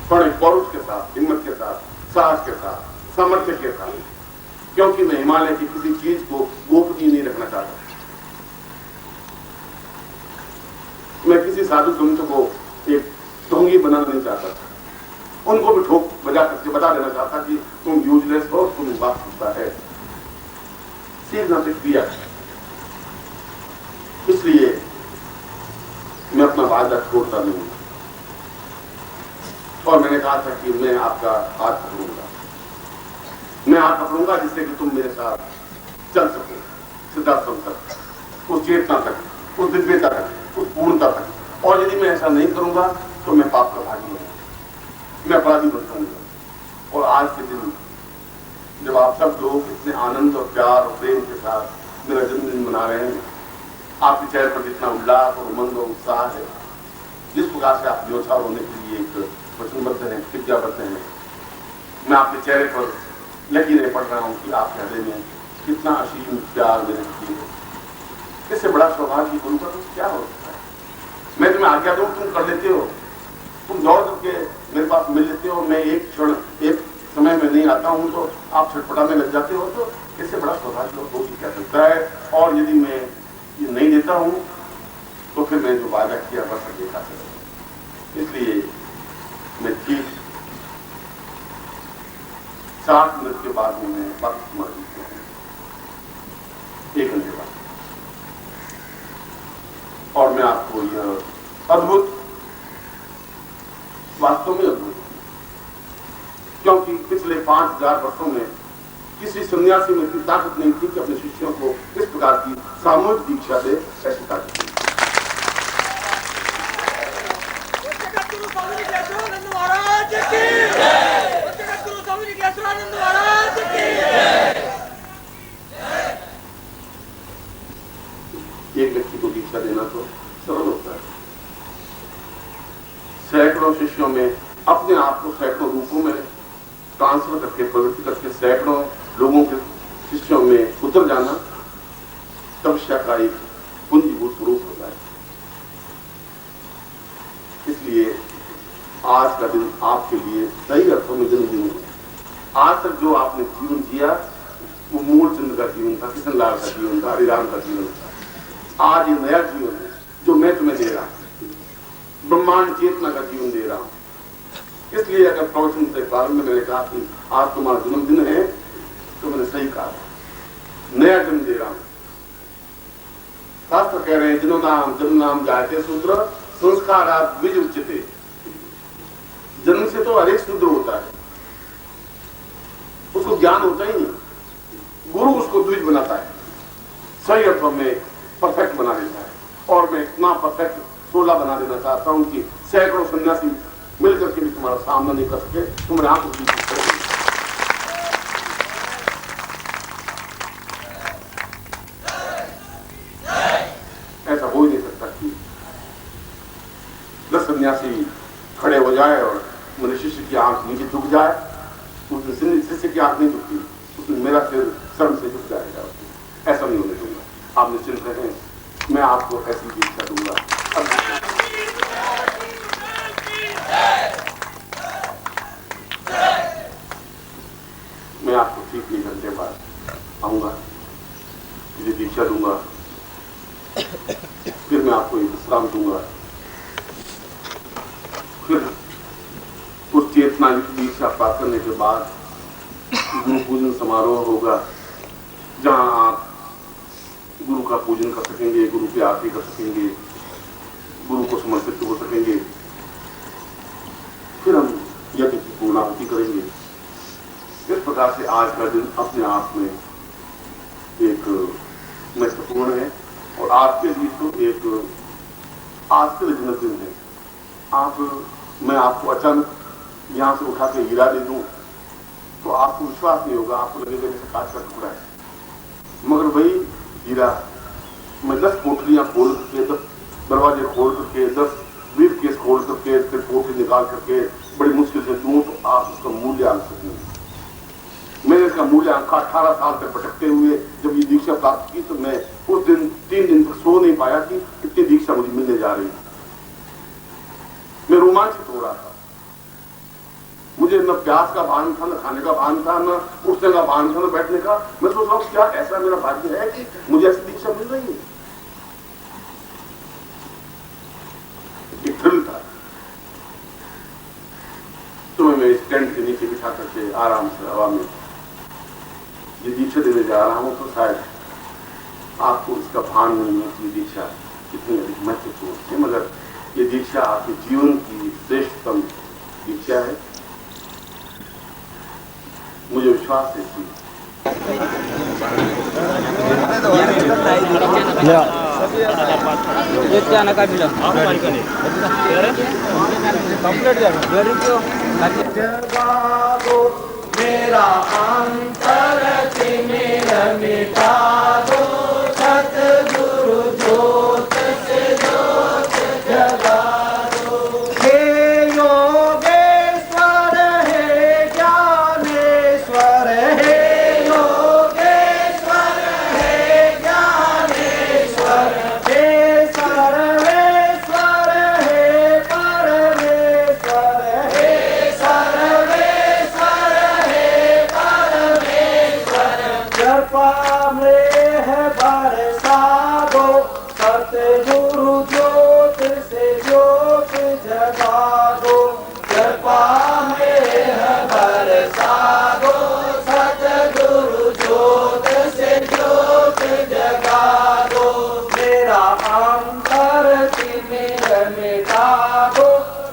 थोड़े पौरुष के साथ, हिम्मत के साथ, साहस के साथ, सामर्थ्य के साथ, क्योंकि मैं हिमालय की किसी चीज को गोपनीय नहीं रखना चाहता। मैं किसी साधु संत को एक ढोंगी बनाना नहीं चाहता। उनको भी ठोक बजा करके बता देना चाहता कि तुम यूजलेस हो, तुम बात करता है। सीखना सिर्फ दिया। इसलिए मैं अपना वादा छोड़ता नहीं। और मैंने कहा था कि मैं आपका हाथ पकड़ूंगा, मैं हाथ पकड़ूंगा जिससे कि तुम मेरे साथ चल सको सिद्धार्थम तक, उस चेतना तक, उस दिव्यता तक, उस पूर्णता तक। और यदि मैं ऐसा नहीं करूंगा तो मैं पाप का भागी हूं, मैं अपराधी बन जाऊंगा। और आज के दिन जब आप सब लोग इतने आनंद और प्यार और प्रेम के साथ मेरा जन्मदिन मना रहे हैं, आपके चेहरे पर जितना उल्लास और उमंग और उत्साह है, जिस प्रकार से आप न्योछावर होने के लिए एक वचनबद्ध हैं, प्रतिज्ञाबद्ध हैं, मैं आपके चेहरे पर यकीन पढ़ रहा हूं कि आपके हृदय में कितना असीम प्यार मेरे प्रति है। इससे बड़ा सौभाग्य गुरु का तो क्या हो सकता है। मैं तुम्हें आज्ञा दूं, तुम कर लेते हो, तुम दौड़ करके मेरे पास मिल लेते हो, मैं एक क्षण एक समय में नहीं आता हूं तो आप छटपटाने लग जाते हो। तो इससे बड़ा सौभाग्य हो भी क्या सकता है। और यदि मैं ये नहीं देता हूं तो फिर मैं जो वादा किया बस देखा सकता। इसलिए मैं ठीक 60 मिनट के बाद में मैं वक्त मर गया, 1 घंटे बाद। और मैं आपको यह अद्भुत, वास्तव में अद्भुत, क्योंकि पिछले 5000 वर्षों में किसी सन्यासी में इतनी ताकत नहीं थी कि अपने शिष्यों को इस प्रकार की सामूहिक दीक्षा दे। ऐसी ताकत थी। एक व्यक्ति को दीक्षा देना तो सरल होता है। सैकड़ों शिष्यों में अपने आप को सैकड़ों रूपों में ट्रांसफर करके, प्रवृत्ति करके सैकड़ों लोगों के शिष्यों में उतर जाना तपस्या का एक पुंजीभूत स्वरूप होता है। इसलिए आज का दिन आपके लिए सही अर्थों में जन्मदिन है। आज तक जो आपने जीवन जिया वो मूलचंद का जीवन था, किशनलाल का जीवन था, हरिराम का जीवन था। आज ये नया जीवन है जो मैं तुम्हें दे रहा हूं, ब्रह्मांड चेतना का जीवन दे रहा हूं। इसलिए अगर प्रवचन से प्रारंभ में मैंने कहा कि आज तुम्हारा जन्मदिन है तो मैंने सही कहा, नया जन्म दे रहा हूं। शास्त्र कह रहे हैं जन्म नाम जायते शूद्र संस्कारात् द्विज उच्यते। जन्म से तो हर एक शूद्र होता है, उसको ज्ञान होता ही नहीं, गुरु उसको द्विज बनाता है, सही अर्थों में परफेक्ट बना देता है। और मैं इतना परफेक्ट 16 बना देना चाहता हूं कि सैकड़ों सन्यासी मिलकर के भी तुम्हारा सामना नहीं कर सके, तुम्हारे आंखों की ऐसा हो ही नहीं सकता कि 10 सन्यासी खड़े हो जाए और मेरे शिष्य की आंख नीचे झुक जाए। उसमें शिष्य की आंख नहीं झुकती, उसमें मेरा सिर शर्म से झुक जाएगा। ऐसा नहीं होने दूंगा। आप निश्चिंत रहें, मैं आपको ऐसी दीक्षा दूंगा। मैं आपको ठीक 1 घंटे बाद आऊंगा, मुझे दीक्षा दूंगा, फिर मैं आपको एक विश्राम दूंगा, फिर उस चेतना दीक्षा प्राप्त करने के बाद गुरु पूजन समारोह होगा जहां आप गुरु का पूजन कर सकेंगे, गुरु की आरती कर सकेंगे, गुरु को समर्पित हो सकेंगे। फिर हम यज्ञ की पूर्णाहुति करेंगे। इस प्रकार से आज का दिन अपने आप में एक महत्वपूर्ण है और आपके लिए तो एक आश्चर्य जन्मदिन है। मैं आपको अचानक यहां से उठा के हीरा दे दूं तो आपको विश्वास नहीं होगा, आपको लगेगा जैसे कांच का टुकड़ा है। मगर वही हीरा मैं 10 कोठरियां खोल करके, 10 दरवाजे खोल करके, 10 ब्रीफ केस खोल करके, फिर कोठरी निकाल करके बड़ी मुश्किल से दूं तो आप उसका मूल्य आंक सकेंगे। मैंने इसका मूल्य आंका 18 साल तक भटकते हुए। जब ये दीक्षा प्राप्त की तो मैं उस दिन 3 दिन तक सो नहीं पाया कि इतनी दीक्षा मुझे मिलने जा रही है। मैं रोमांचित हो रहा था। मुझे न प्यास का भान था, न खाने का भान था, न उठने का भान था, न बैठने का। मैं सोच रहा हूं क्या ऐसा मेरा भाग्य है कि मुझे ऐसी दीक्षा मिल रही है। एक थ्रिल था। तुम्हें मैं इस टेंट के नीचे बिठा करके आराम से हवा में ये दीक्षा देने जा रहा हूं, तो शायद आपको इसका भान नहीं है कि दीक्षा कितनी अधिक महत्वपूर्ण है, मगर ये दीक्षा आपके जीवन की श्रेष्ठतम दीक्षा है। मुझे विश्वास है कि मेरा अंतर तिमिर मिटा दो, सतगुरु ज्योत से ज्योत जगा दो। हे योगेश्वर हे ज्ञानेश्वर, हे योगेश्वर हे ज्ञानेश्वर, हे सर्वेश्वर हे परमेश्वर, हे सर्वेश्वर हे परमेश्वर। कृपा मृह बरसा दो, सतगुरु ज्योत से ज्योत जगा दो। कृपा मृह बरसा दो, सतगुरु ज्योत से ज्योत जगा दो। मेरा अंतर तिमिर मिटा दो,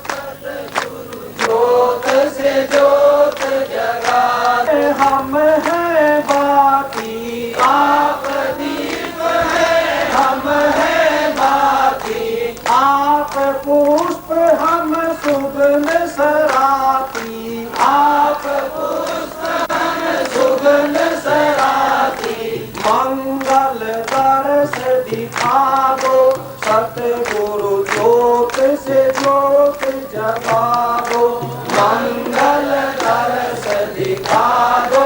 सतगुरु ज्योत से ज्योत जगा दो। हम हैं बाकी आप दीप है, हम हैं बाकी आप पुष्प, हम सुगंध सराती। आप पुष्प हम सुगंध सराती। मंगल दर्श दिखा दो, सतगुरु ज्योत से ज्योत जगा दो। मंगल दर्श दिखा दो,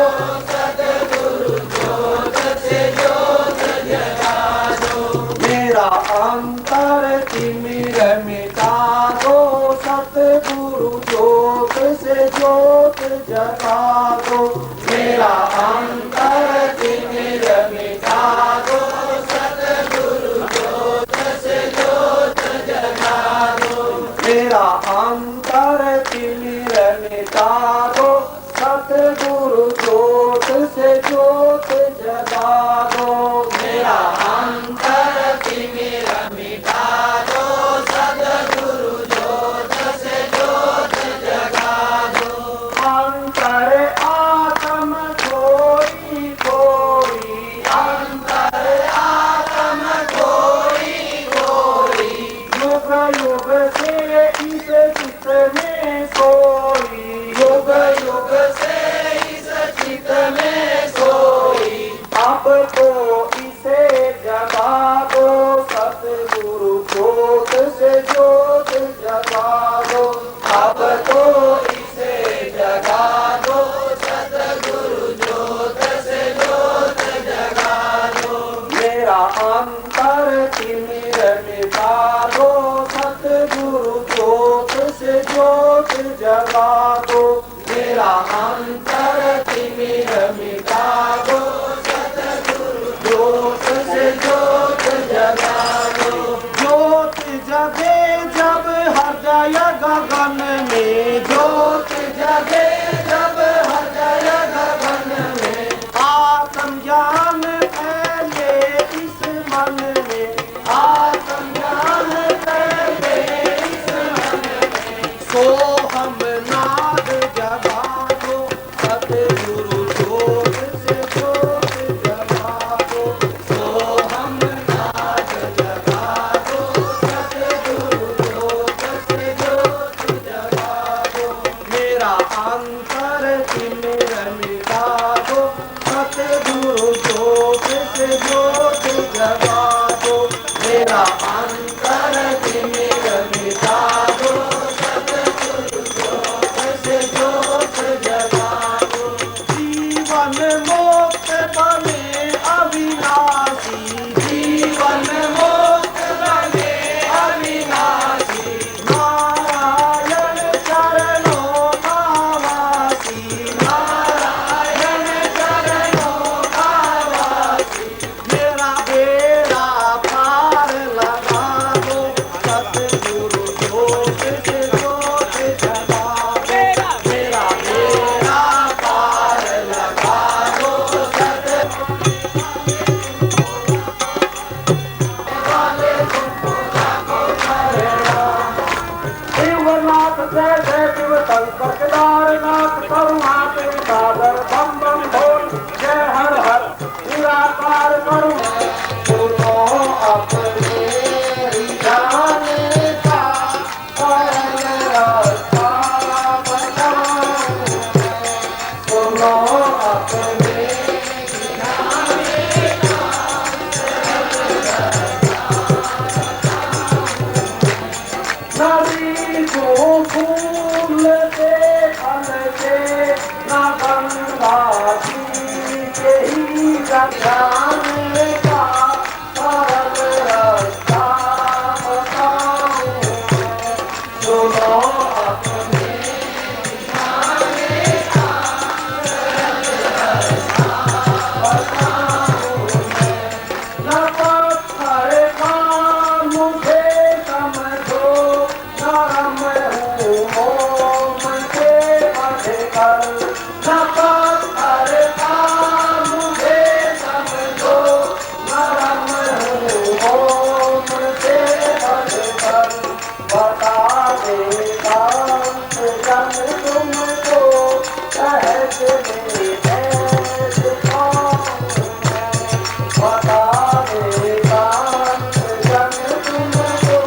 सतगुरु ज्योत से ज्योत जगा दो। मेरा अंतर तिमिर मिटा दो, सतगुरु ज्योत से ज्योत जगा दो। मेरा अंतर तिमिर मिटा दो, सतगुरु ज्योत से ज्योत जगा दो। मेरा अंतर तिमिर मिटा दो, सतगुरु ज्योत से ज्योत जगा दो। मेरा अंतर तिमिर मिटा दो, सतगुरु ज्योत से ज्योत जगा दो। अंतर आत्म कोई कोई, अंतर आत्म कोई कोई, युग युग से इस चित्त में सोई। युग युग से इस चित्त में सोई। अब तो इसे जगा दो, सतगुरु ज्योत से ज्योत जगा दो। अब तो इसे जगा दो, सतगुरु ज्योत से ज्योत जगा दो। मेरा अंतर तिमिर मिटा दो, सतगुरु ज्योत से ज्योत जगा दो। मेरा अंतर तिमिर मिटा दो, सतगुरु ज्योत से ज्योत जगा दो। ज्योत जगे जब हृदय गगन में, ज्योत जगे जब हृदय गगन में, आत्म ज्ञान फैले इस मन में, आत्म ज्ञान फैले इस मन में। सो हम नाद जगा दो, सतगुरु ज्योत से ज्योत जगा दो। सो हम नाद जगा दो, सतगुरु ज्योत से ज्योत जगा दो। मेरा अंतर तिमिर मिटा दो, सतगुरु ज्योत से ज्योत जगा दो। मेरा अंतर तिमिर मिटा दो, सतगुरु नाथ जय जय शिव शंकर केदारनाथ करुणा के सागर बम बम भोल जय हर हर निराकार करुणा सुनो अपने जाने का परम रास्ता बताऊं सुनो अपने नदी को फूल से फल से न गंगा जी के ही जाने का परम रास्ता बताऊं सुनो अपने जाने का बताऊं न पत्थर का मुझे समझो नरम हूँ मोम से बढ़कर न पत्थर का मुझे समझो नरम हूँ मोम से बढ़कर बता देगा जन तुमको सहज में ऐसे कौन बता देगा जन तुमको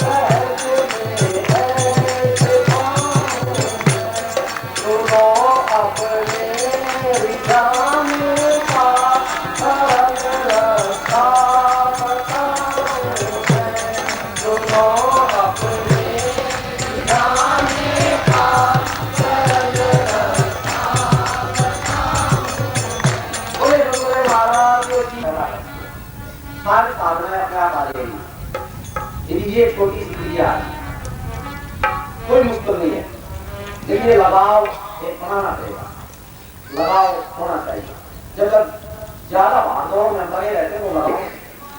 सहज में ऐसे कौन सुनो अपने रिझाने का सरल रास्ता बताऊं सुनो अपने रिझाने का सरल रास्ता बोले गुरुदेव महाराज की सारे सामने अपने आप आ जाएगी। ये छोटी सी क्रिया है, कोई मुश्किल नहीं है, लेकिन ये लगाव एक बनाना पड़ेगा, लगाव होना चाहिए। जब तक ज्यादा भागदौड़ में लगे रहते हैं वो लगाव